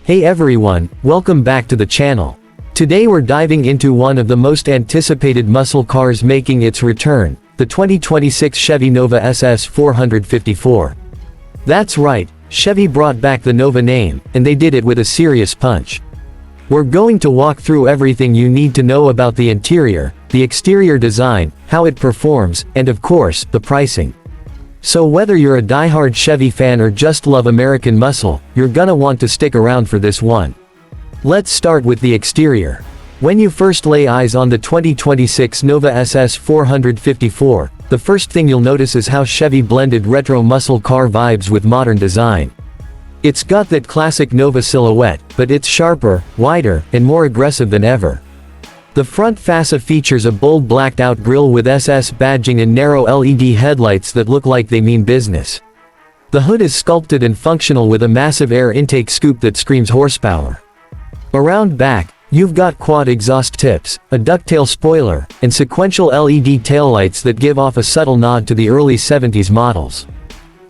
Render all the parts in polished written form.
Hey everyone, welcome back to the channel. Today we're diving into one of the most anticipated muscle cars making its return, the 2026 Chevy Nova SS 454. That's right, Chevy brought back the Nova name, and they did it with a serious punch. We're going to walk through everything you need to know about the interior, the exterior design, how it performs, and of course, the pricing. So whether you're a die-hard Chevy fan or just love American muscle, you're gonna want to stick around for this one. Let's start with the exterior. When you first lay eyes on the 2026 Nova SS 454, the first thing you'll notice is how Chevy blended retro muscle car vibes with modern design. It's got that classic Nova silhouette, but it's sharper, wider, and more aggressive than ever. The front fascia features a bold blacked-out grille with SS badging and narrow LED headlights that look like they mean business. The hood is sculpted and functional with a massive air intake scoop that screams horsepower. Around back, you've got quad exhaust tips, a ducktail spoiler, and sequential LED taillights that give off a subtle nod to the early 70s models.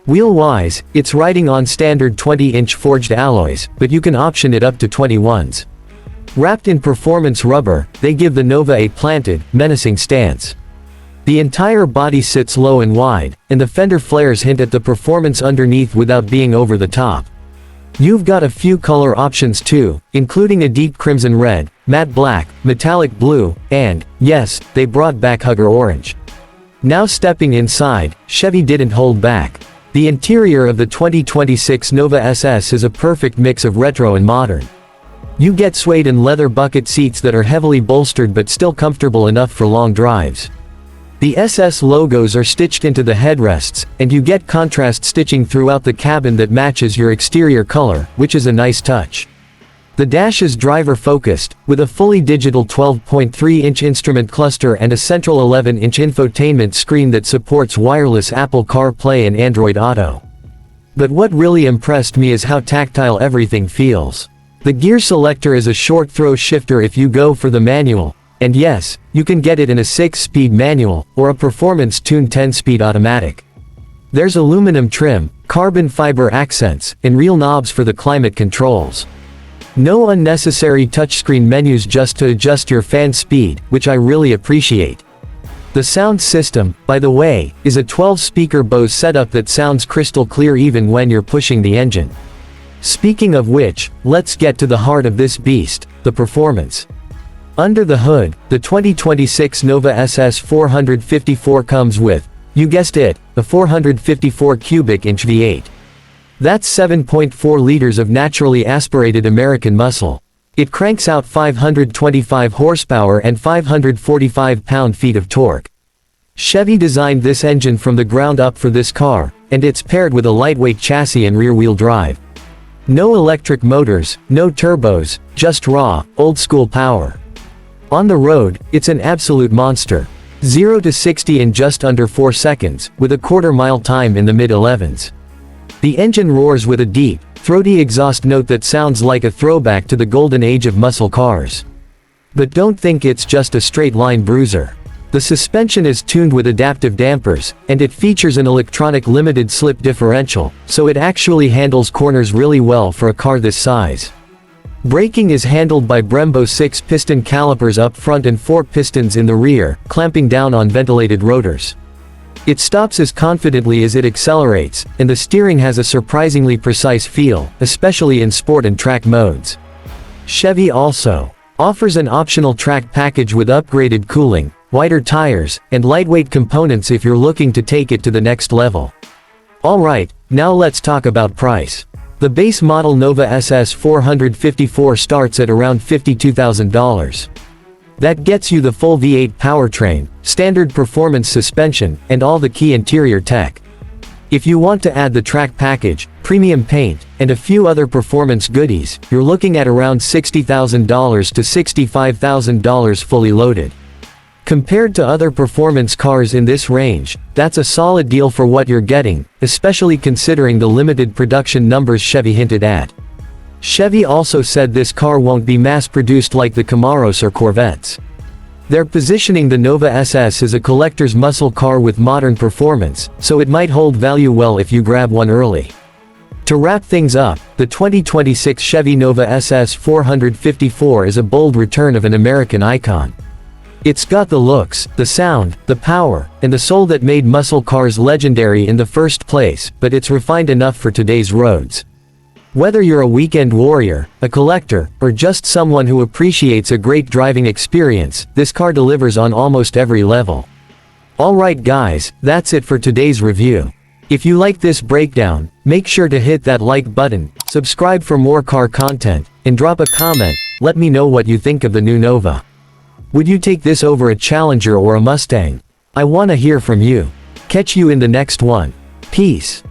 Wheel-wise, it's riding on standard 20-inch forged alloys, but you can option it up to 21s. Wrapped in performance rubber, they give the Nova a planted, menacing stance. The entire body sits low and wide, and the fender flares hint at the performance underneath without being over the top. You've got a few color options too, including a deep crimson red, matte black, metallic blue, and, yes, they brought back Hugger orange. Now stepping inside, Chevy didn't hold back. The interior of the 2026 Nova SS is a perfect mix of retro and modern. You get suede and leather bucket seats that are heavily bolstered but still comfortable enough for long drives. The SS logos are stitched into the headrests, and you get contrast stitching throughout the cabin that matches your exterior color, which is a nice touch. The dash is driver-focused, with a fully digital 12.3-inch instrument cluster and a central 11-inch infotainment screen that supports wireless Apple CarPlay and Android Auto. But what really impressed me is how tactile everything feels. The gear selector is a short throw shifter if you go for the manual, and yes, you can get it in a 6-speed manual, or a performance-tuned 10-speed automatic. There's aluminum trim, carbon fiber accents, and real knobs for the climate controls. No unnecessary touchscreen menus just to adjust your fan speed, which I really appreciate. The sound system, by the way, is a 12-speaker Bose setup that sounds crystal clear even when you're pushing the engine. Speaking of which, let's get to the heart of this beast, the performance. Under the hood, the 2026 Nova SS 454 comes with, you guessed it, a 454 cubic inch V8. That's 7.4 liters of naturally aspirated American muscle. It cranks out 525 horsepower and 545 pound-feet of torque. Chevy designed this engine from the ground up for this car, and it's paired with a lightweight chassis and rear-wheel drive. No electric motors, no turbos, just raw, old-school power. On the road, it's an absolute monster. 0 to 60 in just under 4 seconds, with a quarter-mile time in the mid-11s. The engine roars with a deep, throaty exhaust note that sounds like a throwback to the golden age of muscle cars. But don't think it's just a straight-line bruiser. The suspension is tuned with adaptive dampers, and it features an electronic limited slip differential, so it actually handles corners really well for a car this size. Braking is handled by Brembo 6-piston calipers up front and 4 pistons in the rear, clamping down on ventilated rotors. It stops as confidently as it accelerates, and the steering has a surprisingly precise feel, especially in sport and track modes. Chevy also offers an optional track package with upgraded cooling, wider tires, and lightweight components if you're looking to take it to the next level. Alright, now let's talk about price. The base model Nova SS 454 starts at around $52,000. That gets you the full V8 powertrain, standard performance suspension, and all the key interior tech. If you want to add the track package, premium paint, and a few other performance goodies, you're looking at around $60,000 to $65,000 fully loaded. Compared to other performance cars in this range, that's a solid deal for what you're getting, especially considering the limited production numbers Chevy hinted at. Chevy also said this car won't be mass-produced like the Camaros or Corvettes. They're positioning the Nova SS as a collector's muscle car with modern performance, so it might hold value well if you grab one early. To wrap things up, the 2026 Chevy Nova SS 454 is a bold return of an American icon. It's got the looks, the sound, the power, and the soul that made muscle cars legendary in the first place, but it's refined enough for today's roads. Whether you're a weekend warrior, a collector, or just someone who appreciates a great driving experience, this car delivers on almost every level. Alright guys, that's it for today's review. If you like this breakdown, make sure to hit that like button, subscribe for more car content, and drop a comment. Let me know what you think of the new Nova. Would you take this over a Challenger or a Mustang? I wanna hear from you. Catch you in the next one. Peace.